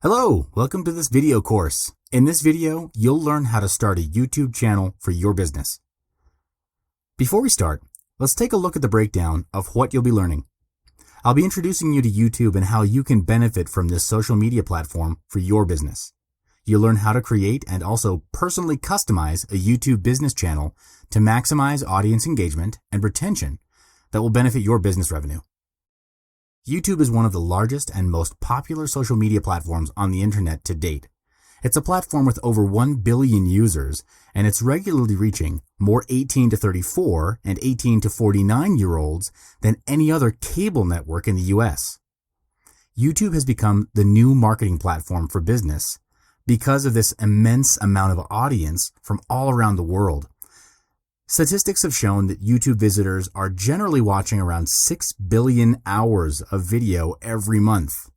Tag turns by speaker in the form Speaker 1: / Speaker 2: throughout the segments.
Speaker 1: Hello, welcome to this video course. In this video, you'll learn how to start a YouTube channel for your business. Before we start, let's take a look at the breakdown of what you'll be learning. I'll be introducing you to YouTube and how you can benefit from this social media platform for your business. You'll learn how to create and also personally customize a YouTube business channel to maximize audience engagement and retention that will benefit your business revenue. YouTube is one of the largest and most popular social media platforms on the internet to date. It's a platform with over 1 billion users, and it's regularly reaching more 18 to 34 and 18 to 49-year-olds than any other cable network in the US. YouTube has become the new marketing platform for business because of this immense amount of audience from all around the world. Statistics have shown that YouTube visitors are generally watching around 6 billion hours of video every month.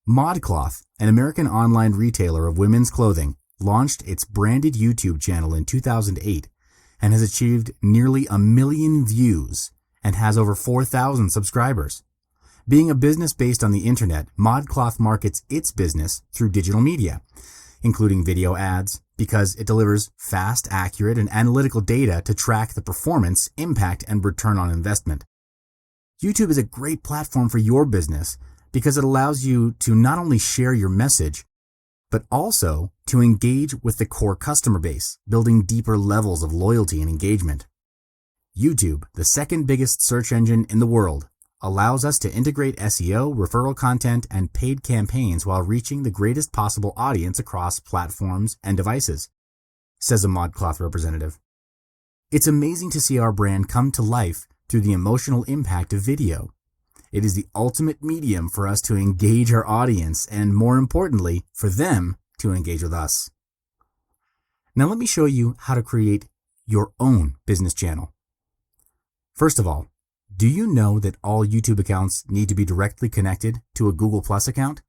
Speaker 1: ModCloth, an American online retailer of women's clothing, launched its branded YouTube channel in 2008 and has achieved nearly 1 million views and has over 4,000 subscribers. Being a business based on the internet, ModCloth markets its business through digital media, including video ads, because it delivers fast, accurate, and analytical data to track the performance, impact, and return on investment. YouTube is a great platform for your business because it allows you to not only share your message, but also to engage with the core customer base, building deeper levels of loyalty and engagement. YouTube, the second biggest search engine in the world, allows us to integrate SEO, referral content, and paid campaigns while reaching the greatest possible audience across platforms and devices, says a ModCloth representative. It's amazing to see our brand come to life through the emotional impact of video. It is the ultimate medium for us to engage our audience and, more importantly, for them to engage with us. Now let me show you how to create your own business channel. First of all, do you know that all YouTube accounts need to be directly connected to a Google Plus account?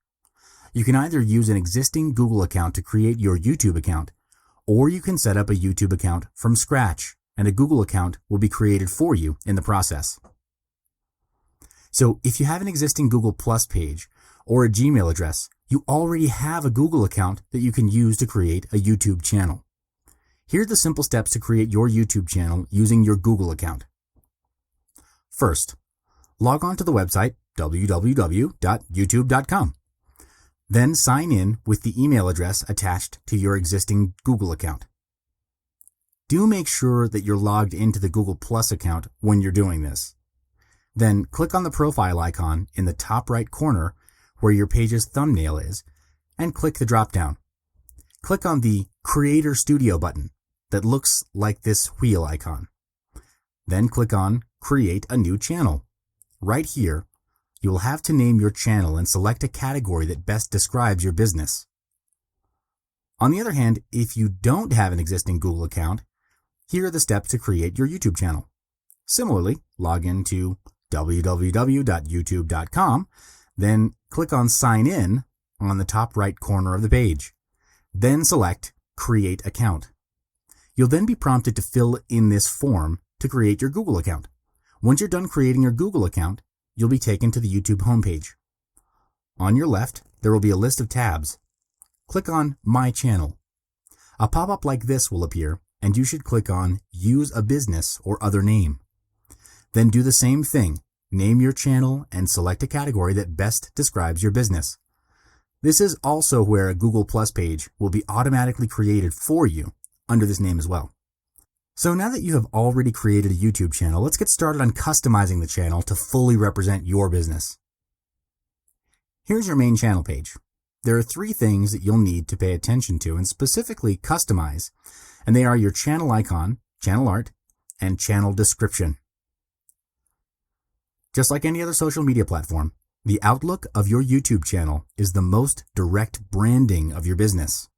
Speaker 1: You can either use an existing Google account to create your YouTube account, or you can set up a YouTube account from scratch, and a Google account will be created for you in the process. So if you have an existing Google Plus page or a Gmail address, you already have a Google account that you can use to create a YouTube channel. Here are the simple steps to create your YouTube channel using your Google account. First, log on to the website www.youtube.com. Then sign in with the email address attached to your existing Google account. Do make sure that you're logged into the Google Plus account when you're doing this. Then click on the profile icon in the top right corner where your page's thumbnail is and click the drop-down. Click on the Creator Studio button that looks like this wheel icon. Then click on Create a New Channel. Right here, you will have to name your channel and select a category that best describes your business. On the other hand, if you don't have an existing Google account, here are the steps to create your YouTube channel. Similarly, log into www.youtube.com, then click on Sign In on the top right corner of the page. Then select Create Account. You'll then be prompted to fill in this form to create your Google account. Once you're done creating your Google account, you'll be taken to the YouTube homepage. On your left, there will be a list of tabs. Click on My Channel. A pop-up like this will appear, and you should click on Use a Business or Other Name. Then do the same thing. Name your channel and select a category that best describes your business. This is also where a Google Plus page will be automatically created for you under this name as well. So now that you have already created a YouTube channel, let's get started on customizing the channel to fully represent your business. Here's your main channel page. There are 3 things that you'll need to pay attention to and specifically customize, and they are your channel icon, channel art, and channel description. Just like any other social media platform, the outlook of your YouTube channel is the most direct branding of your business.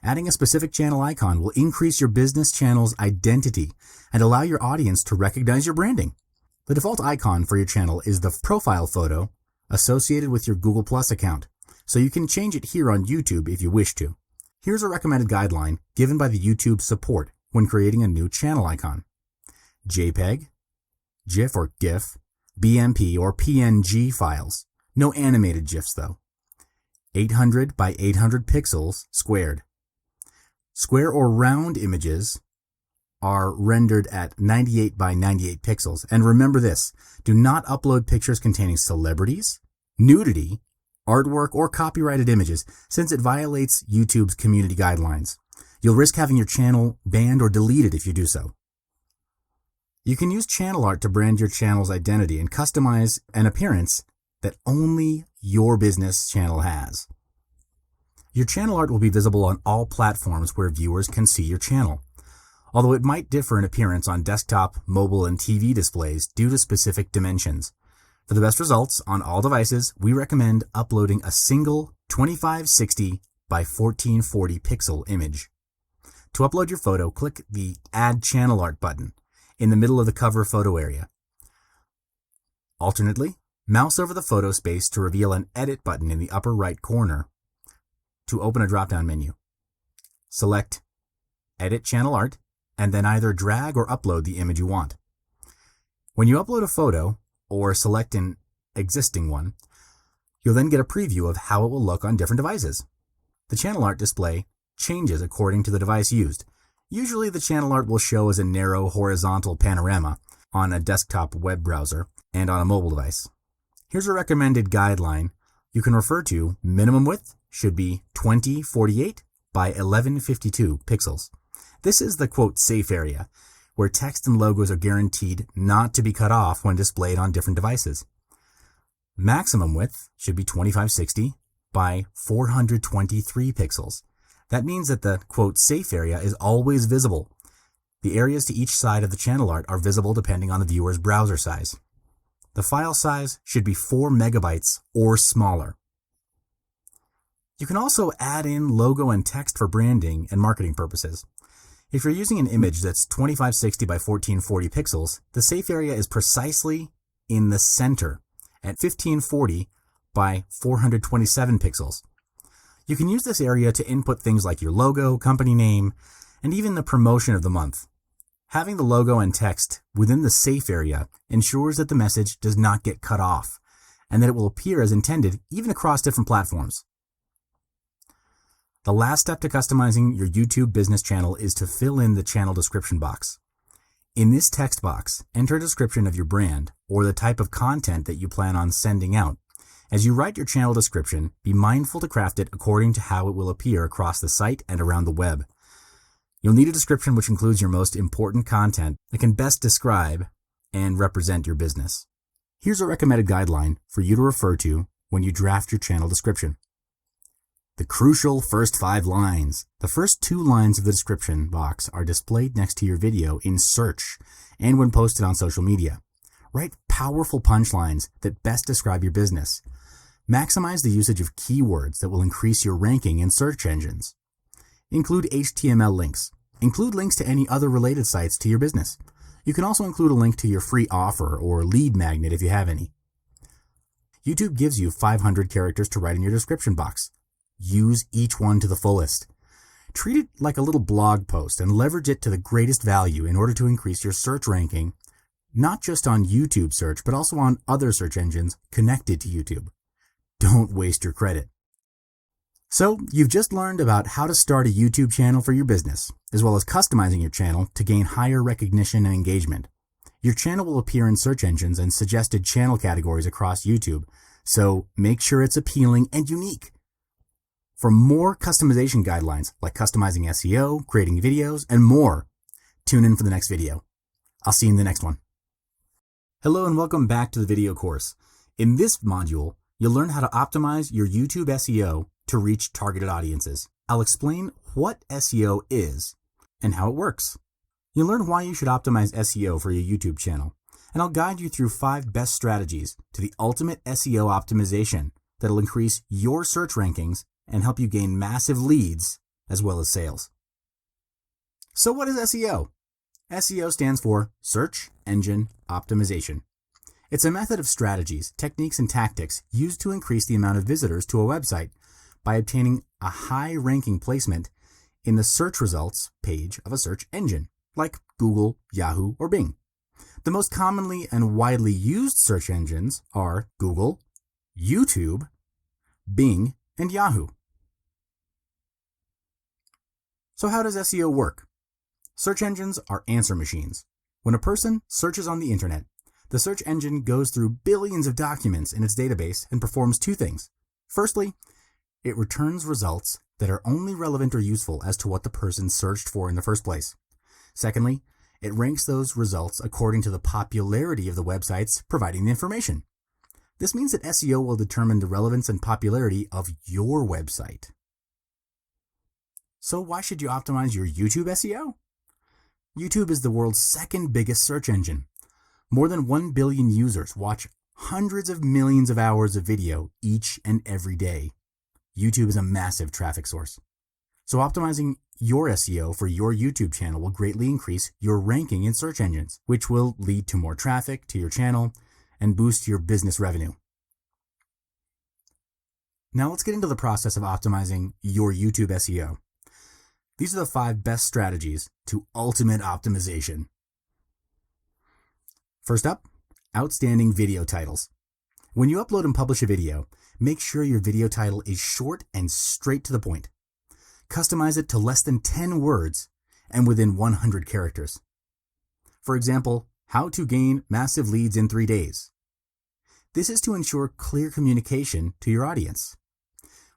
Speaker 1: Adding a specific channel icon will increase your business channel's identity and allow your audience to recognize your branding. The default icon for your channel is the profile photo associated with your Google Plus account, so you can change it here on YouTube if you wish to. Here's a recommended guideline given by the YouTube support when creating a new channel icon. JPEG, GIF or GIF, BMP or PNG files. No animated GIFs though. 800 by 800 pixels squared. Square or round images are rendered at 98 by 98 pixels. And remember this, do not upload pictures containing celebrities, nudity, artwork, or copyrighted images, since it violates YouTube's community guidelines. You'll risk having your channel banned or deleted if you do so. You can use channel art to brand your channel's identity and customize an appearance that only your business channel has. Your channel art will be visible on all platforms where viewers can see your channel, although it might differ in appearance on desktop, mobile, and TV displays due to specific dimensions. For the best results on all devices, we recommend uploading a single 2560 by 1440 pixel image. To upload your photo, click the Add Channel Art button in the middle of the cover photo area. Alternately, mouse over the photo space to reveal an Edit button in the upper right corner to open a drop-down menu. Select Edit Channel Art and then either drag or upload the image you want. When you upload a photo or select an existing one, you'll then get a preview of how it will look on different devices. The channel art display changes according to the device used. Usually the channel art will show as a narrow horizontal panorama on a desktop web browser and on a mobile device. Here's a recommended guideline you can refer to. Minimum width should be 2048 by 1152 pixels. This is the quote safe area, where text and logos are guaranteed not to be cut off when displayed on different devices. Maximum width should be 2560 by 423 pixels. That means that the quote safe area is always visible. The areas to each side of the channel art are visible depending on the viewer's browser size. The file size should be 4 megabytes or smaller. You can also add in logo and text for branding and marketing purposes. If you're using an image that's 2560 by 1440 pixels, the safe area is precisely in the center at 1540 by 427 pixels. You can use this area to input things like your logo, company name, and even the promotion of the month. Having the logo and text within the safe area ensures that the message does not get cut off, and that it will appear as intended even across different platforms. The last step to customizing your YouTube business channel is to fill in the channel description box. In this text box, enter a description of your brand or the type of content that you plan on sending out. As you write your channel description, be mindful to craft it according to how it will appear across the site and around the web. You'll need a description which includes your most important content that can best describe and represent your business. Here's a recommended guideline for you to refer to when you draft your channel description. The crucial first 5 lines. The first 2 lines of the description box are displayed next to your video in search and when posted on social media. Write powerful punchlines that best describe your business. Maximize the usage of keywords that will increase your ranking in search engines. Include HTML links. Include links to any other related sites to your business. You can also include a link to your free offer or lead magnet if you have any. YouTube gives you 500 characters to write in your description box. Use each one to the fullest. Treat it like a little blog post and leverage it to the greatest value in order to increase your search ranking, not just on YouTube search, but also on other search engines connected to YouTube. Don't waste your credit. So, you've just learned about how to start a YouTube channel for your business, as well as customizing your channel to gain higher recognition and engagement. Your channel will appear in search engines and suggested channel categories across YouTube, so make sure it's appealing and unique. For more customization guidelines like customizing SEO, creating videos, and more, tune in for the next video. I'll see you in the next one. Hello and welcome back to the video course. In this module, you'll learn how to optimize your YouTube SEO to reach targeted audiences. I'll explain what SEO is and how it works. You'll learn why you should optimize SEO for your YouTube channel, and I'll guide you through 5 best strategies to the ultimate SEO optimization that'll increase your search rankings and help you gain massive leads as well as sales. So what is SEO? SEO stands for Search Engine Optimization. It's a method of strategies, techniques, and tactics used to increase the amount of visitors to a website by obtaining a high ranking placement in the search results page of a search engine, like Google, Yahoo, or Bing. The most commonly and widely used search engines are Google, YouTube, Bing, and Yahoo. So how does SEO work? Search engines are answer machines. When a person searches on the internet, the search engine goes through billions of documents in its database and performs two things. Firstly, it returns results that are only relevant or useful as to what the person searched for in the first place. Secondly, it ranks those results according to the popularity of the websites providing the information. This means that SEO will determine the relevance and popularity of your website. So why should you optimize your YouTube SEO? YouTube is the world's second biggest search engine. More than 1 billion users watch hundreds of millions of hours of video each and every day. YouTube is a massive traffic source. So optimizing your SEO for your YouTube channel will greatly increase your ranking in search engines, which will lead to more traffic to your channel and boost your business revenue. Now let's get into the process of optimizing your YouTube SEO. These are the 5 best strategies to ultimate optimization. First up, outstanding video titles. When you upload and publish a video, make sure your video title is short and straight to the point. Customize it to less than 10 words and within 100 characters. For example, how to gain massive leads in 3 days. This is to ensure clear communication to your audience.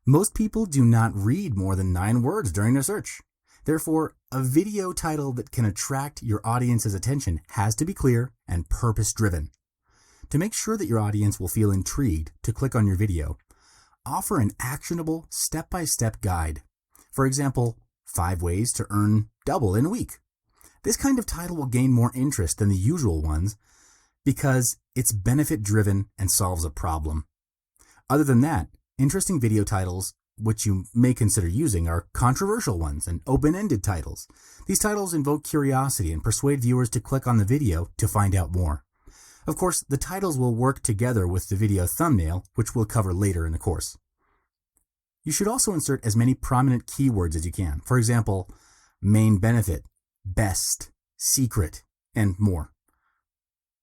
Speaker 1: Most people do not read more than 9 words during their search. Therefore, a video title that can attract your audience's attention has to be clear and purpose-driven. To make sure that your audience will feel intrigued to click on your video, offer an actionable step-by-step guide. For example, 5 ways to earn double in a week. This kind of title will gain more interest than the usual ones because it's benefit-driven and solves a problem. Other than that, interesting video titles, which you may consider using, are controversial ones and open-ended titles. These titles invoke curiosity and persuade viewers to click on the video to find out more. Of course, the titles will work together with the video thumbnail, which we'll cover later in the course. You should also insert as many prominent keywords as you can. For example, main benefit, best, secret, and more.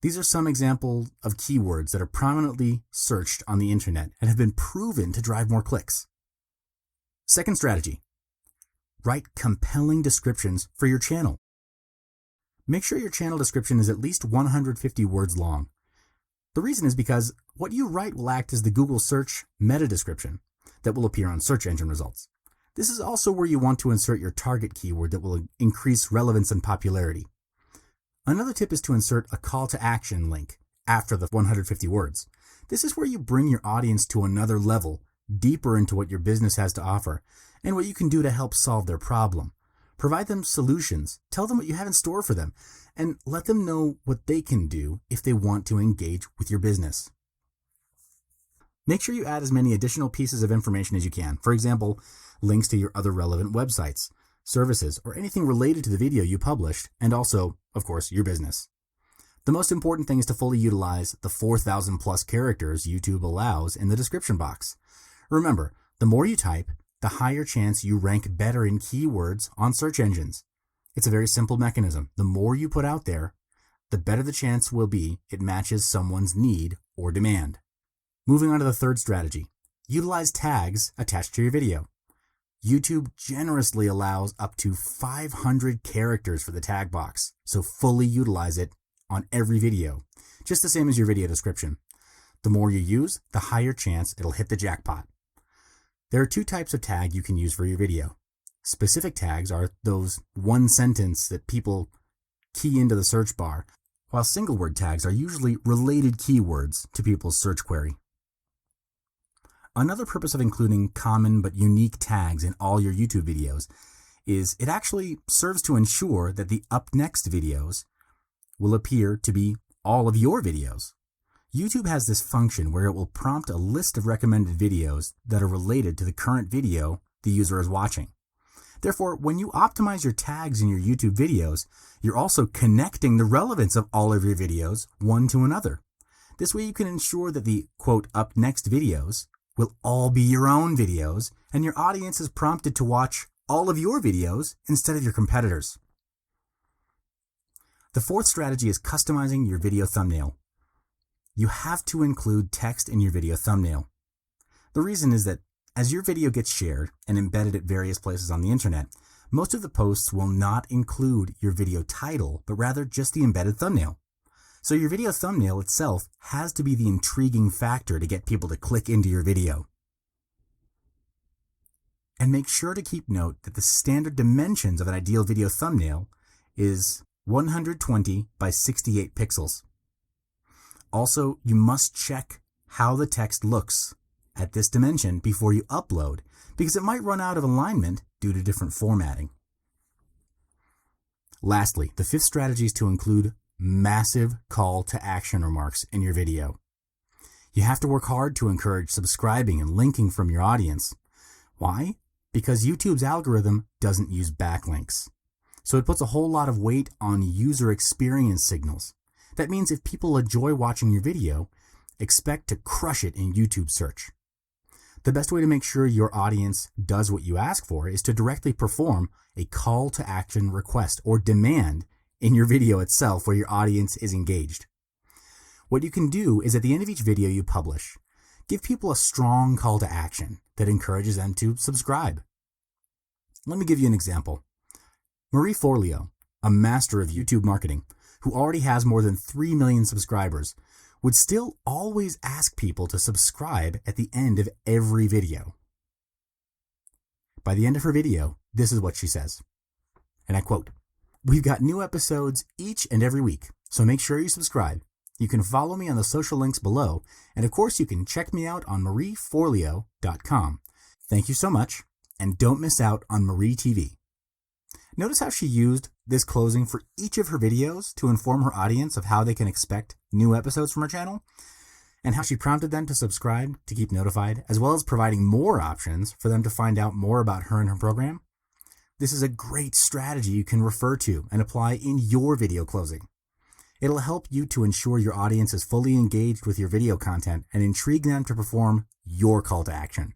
Speaker 1: These are some examples of keywords that are prominently searched on the internet and have been proven to drive more clicks. Second strategy, write compelling descriptions for your channel. Make sure your channel description is at least 150 words long. The reason is because what you write will act as the Google search meta description that will appear on search engine results. This is also where you want to insert your target keyword that will increase relevance and popularity. Another tip is to insert a call to action link after the 150 words. This is where you bring your audience to another level, deeper into what your business has to offer and what you can do to help solve their problem. Provide them solutions, tell them what you have in store for them, and let them know what they can do if they want to engage with your business. Make sure you add as many additional pieces of information as you can. For example, links to your other relevant websites, services, or anything related to the video you published, and also, of course, your business. The most important thing is to fully utilize the 4,000 plus characters YouTube allows in the description box. Remember, the more you type, the higher chance you rank better in keywords on search engines. It's a very simple mechanism. The more you put out there, the better the chance will be it matches someone's need or demand. Moving on to the third strategy, utilize tags attached to your video. YouTube generously allows up to 500 characters for the tag box, so fully utilize it on every video, just the same as your video description. The more you use, the higher chance it'll hit the jackpot. There are 2 types of tag you can use for your video. Specific tags are those one sentence that people key into the search bar, while single word tags are usually related keywords to people's search query. Another purpose of including common but unique tags in all your YouTube videos is it actually serves to ensure that the up next videos will appear to be all of your videos. YouTube has this function where it will prompt a list of recommended videos that are related to the current video the user is watching. Therefore, when you optimize your tags in your YouTube videos, you're also connecting the relevance of all of your videos one to another. This way you can ensure that the, quote, up next videos will all be your own videos, and your audience is prompted to watch all of your videos instead of your competitors. The fourth strategy is customizing your video thumbnail. You have to include text in your video thumbnail. The reason is that As your video gets shared and embedded at various places on the internet, most of the posts will not include your video title, but rather just the embedded thumbnail. So your video thumbnail itself has to be the intriguing factor to get people to click into your video. And make sure to keep note that the standard dimensions of an ideal video thumbnail is 120 by 68 pixels. Also, you must check how the text looks at this dimension before you upload, because it might run out of alignment due to different formatting. Lastly, the fifth strategy is to include massive call to action remarks in your video. You have to work hard to encourage subscribing and linking from your audience. Why? Because YouTube's algorithm doesn't use backlinks. So it puts a whole lot of weight on user experience signals. That means if people enjoy watching your video, expect to crush it in YouTube search. The best way to make sure your audience does what you ask for is to directly perform a call to action request or demand in your video itself where your audience is engaged. What you can do is at the end of each video you publish, give people a strong call to action that encourages them to subscribe. Let me give you an example. Marie Forleo, a master of YouTube marketing, who already has more than 3 million subscribers, would still always ask people to subscribe at the end of every video. By the end of her video, this is what she says, and I quote, "We've got new episodes each and every week, so make sure you subscribe. You can follow me on the social links below, and of course you can check me out on marieforleo.com. Thank you so much, and don't miss out on Marie TV." Notice how she used this closing for each of her videos to inform her audience of how they can expect new episodes from her channel, and how she prompted them to subscribe to keep notified, as well as providing more options for them to find out more about her and her program. This is a great strategy you can refer to and apply in your video closing. It'll help you to ensure your audience is fully engaged with your video content and intrigue them to perform your call to action.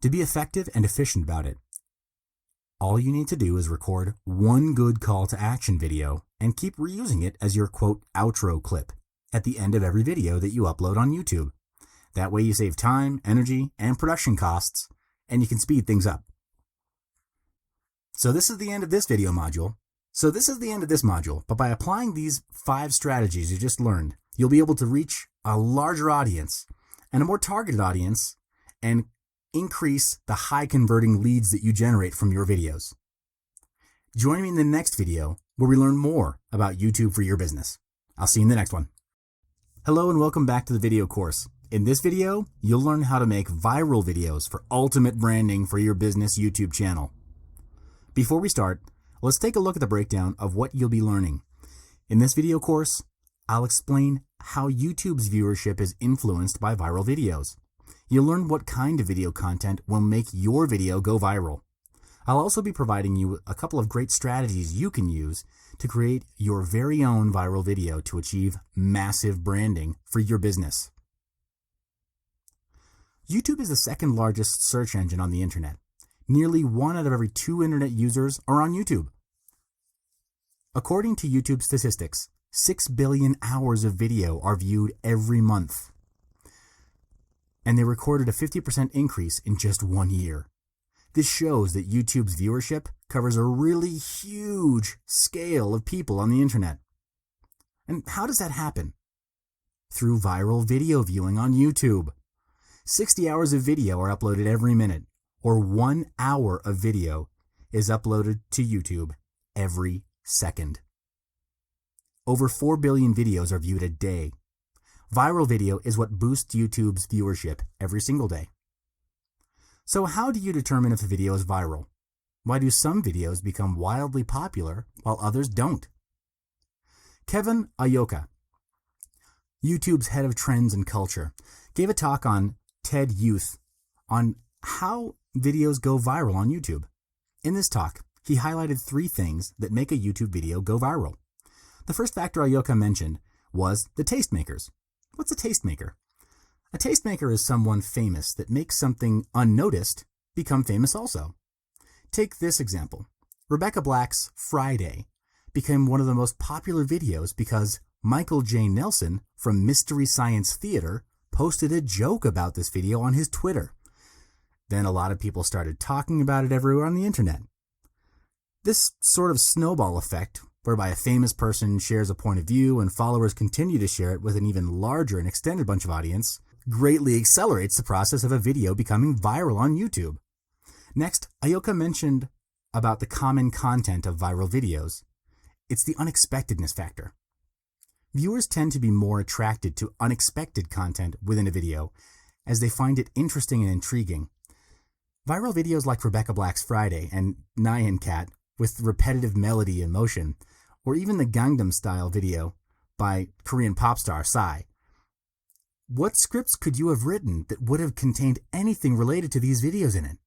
Speaker 1: To be effective and efficient about it, all you need to do is record one good call to action video and keep reusing it as your quote outro clip at the end of every video that you upload on YouTube. That way you save time, energy, and production costs, and you can speed things up. So this is the end of this video module. But by applying these 5 strategies you just learned, you'll be able to reach a larger audience and a more targeted audience and increase the high converting leads that you generate from your videos. Join me in the next video where we learn more about YouTube for your business. I'll see you in the next one. Hello and welcome back to the video course. In this video, you'll learn how to make viral videos for ultimate branding for your business YouTube channel. Before we start, let's take a look at the breakdown of what you'll be learning. In this video course, I'll explain how YouTube's viewership is influenced by viral videos. You'll learn what kind of video content will make your video go viral. I'll also be providing you a couple of great strategies you can use to create your very own viral video to achieve massive branding for your business. YouTube is the second largest search engine on the internet. Nearly 1 out of every 2 internet users are on YouTube. According to YouTube statistics, 6 billion hours of video are viewed every month. And they recorded a 50% increase in just 1 year. This shows that YouTube's viewership covers a really huge scale of people on the internet. And how does that happen? Through viral video viewing on YouTube. 60 hours of video are uploaded every minute, or 1 hour of video is uploaded to YouTube every second. Over 4 billion videos are viewed a day. Viral video is what boosts YouTube's viewership every single day. So how do you determine if a video is viral? Why do some videos become wildly popular while others don't? Kevin Ayoka, YouTube's head of trends and culture, gave a talk on TED Youth on how videos go viral on YouTube. In this talk, he highlighted 3 things that make a YouTube video go viral. The first factor Ayoka mentioned was the tastemakers. What's a tastemaker? A tastemaker is someone famous that makes something unnoticed become famous also. Take this example. Rebecca Black's Friday became one of the most popular videos because Michael J. Nelson from Mystery Science Theater posted a joke about this video on his Twitter. Then a lot of people started talking about it everywhere on the internet. This sort of snowball effect, whereby a famous person shares a point of view and followers continue to share it with an even larger and extended bunch of audience, greatly accelerates the process of a video becoming viral on YouTube. Next, Ayoka mentioned about the common content of viral videos. It's the unexpectedness factor. Viewers tend to be more attracted to unexpected content within a video, as they find it interesting and intriguing. Viral videos like Rebecca Black's Friday and Nyan Cat with repetitive melody and motion, or even the Gangnam Style video by Korean pop star Psy. What scripts could you have written that would have contained anything related to these videos in it?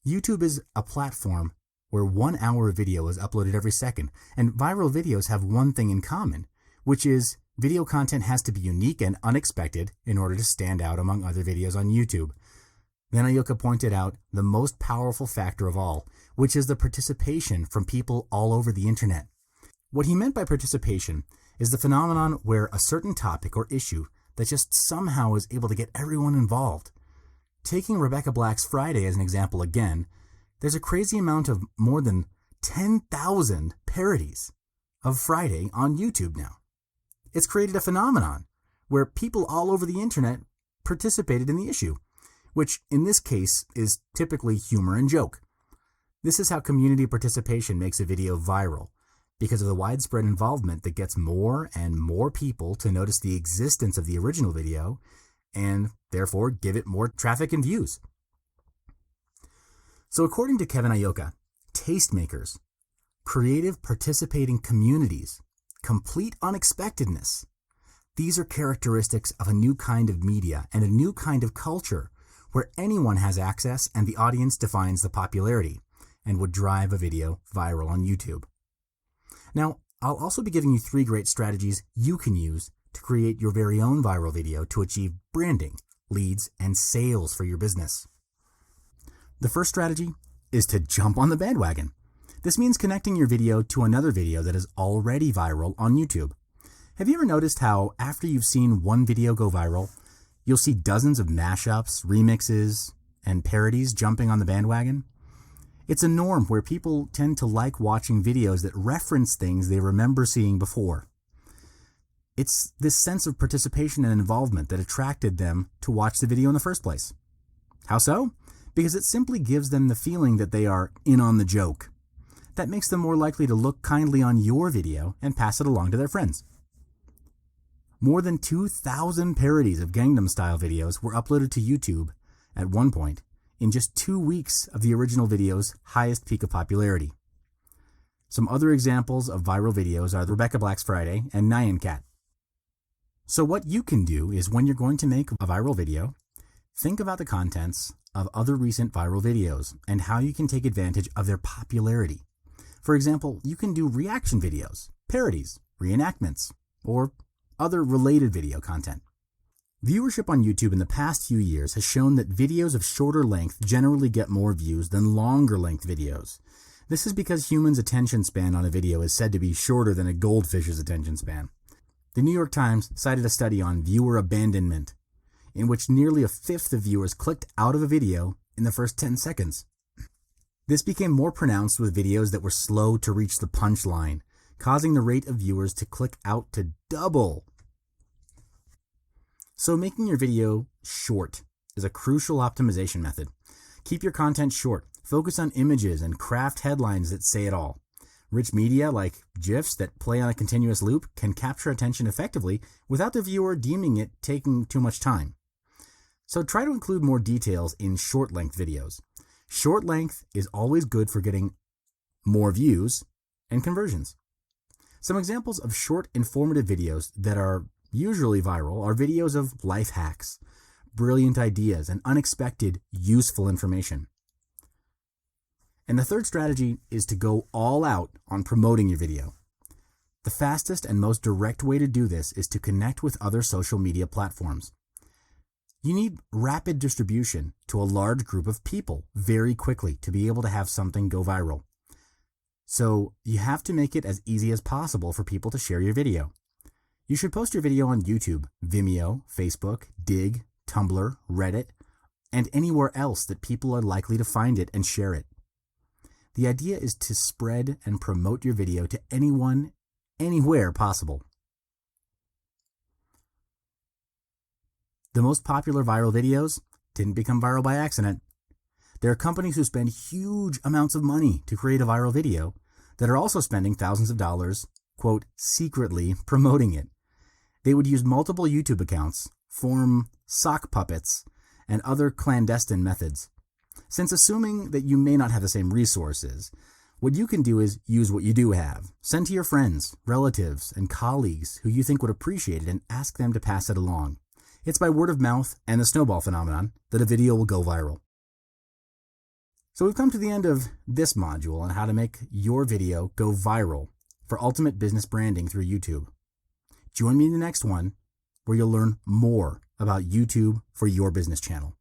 Speaker 1: YouTube is a platform where 1 hour of video is uploaded every second, and viral videos have one thing in common, which is video content has to be unique and unexpected in order to stand out among other videos on YouTube. Then Ayoka pointed out the most powerful factor of all, which is the participation from people all over the internet. What he meant by participation is the phenomenon where a certain topic or issue that just somehow is able to get everyone involved. Taking Rebecca Black's Friday as an example again, there's a crazy amount of more than 10,000 parodies of Friday on YouTube now. It's created a phenomenon where people all over the internet participated in the issue, which in this case is typically humor and joke. This is how community participation makes a video viral, because of the widespread involvement that gets more and more people to notice the existence of the original video and therefore give it more traffic and views. So according to Kevin Ayoka, tastemakers, creative participating communities, complete unexpectedness, these are characteristics of a new kind of media and a new kind of culture where anyone has access and the audience defines the popularity and would drive a video viral on YouTube. Now, I'll also be giving you 3 great strategies you can use to create your very own viral video to achieve branding, leads, and sales for your business. The first strategy is to jump on the bandwagon. This means connecting your video to another video that is already viral on YouTube. Have you ever noticed how after you've seen one video go viral, you'll see dozens of mashups, remixes, and parodies jumping on the bandwagon? It's a norm where people tend to like watching videos that reference things they remember seeing before. It's this sense of participation and involvement that attracted them to watch the video in the first place. How so? Because it simply gives them the feeling that they are in on the joke. That makes them more likely to look kindly on your video and pass it along to their friends. More than 2,000 parodies of Gangnam Style videos were uploaded to YouTube at one point in just 2 weeks of the original video's highest peak of popularity. Some other examples of viral videos are Rebecca Black's Friday and Nyan Cat. So what you can do is when you're going to make a viral video, think about the contents of other recent viral videos and how you can take advantage of their popularity. For example, you can do reaction videos, parodies, reenactments, or other related video content. Viewership on YouTube in the past few years has shown that videos of shorter length generally get more views than longer length videos. This is because humans' attention span on a video is said to be shorter than a goldfish's attention span. The New York Times cited a study on viewer abandonment, in which nearly a fifth of viewers clicked out of a video in the first 10 seconds. This became more pronounced with videos that were slow to reach the punchline, causing the rate of viewers to click out to double. So making your video short is a crucial optimization method. Keep your content short, focus on images, and craft headlines that say it all. Rich media like GIFs that play on a continuous loop can capture attention effectively without the viewer deeming it taking too much time. So try to include more details in short-length videos. Short length is always good for getting more views and conversions. Some examples of short, informative videos that are usually viral are videos of life hacks, brilliant ideas, and unexpected, useful information. And the third strategy is to go all out on promoting your video. The fastest and most direct way to do this is to connect with other social media platforms. You need rapid distribution to a large group of people very quickly to be able to have something go viral. So you have to make it as easy as possible for people to share your video. You should post your video on YouTube, Vimeo, Facebook, Dig, Tumblr, Reddit, and anywhere else that people are likely to find it and share it. The idea is to spread and promote your video to anyone, anywhere possible. The most popular viral videos didn't become viral by accident. There are companies who spend huge amounts of money to create a viral video that are also spending thousands of dollars, quote, secretly promoting it. They would use multiple YouTube accounts, form sock puppets, and other clandestine methods. Since assuming that you may not have the same resources, what you can do is use what you do have. Send to your friends, relatives, and colleagues who you think would appreciate it and ask them to pass it along. It's by word of mouth and the snowball phenomenon that a video will go viral. So we've come to the end of this module on how to make your video go viral for ultimate business branding through YouTube. Join me in the next one where you'll learn more about YouTube for your business channel.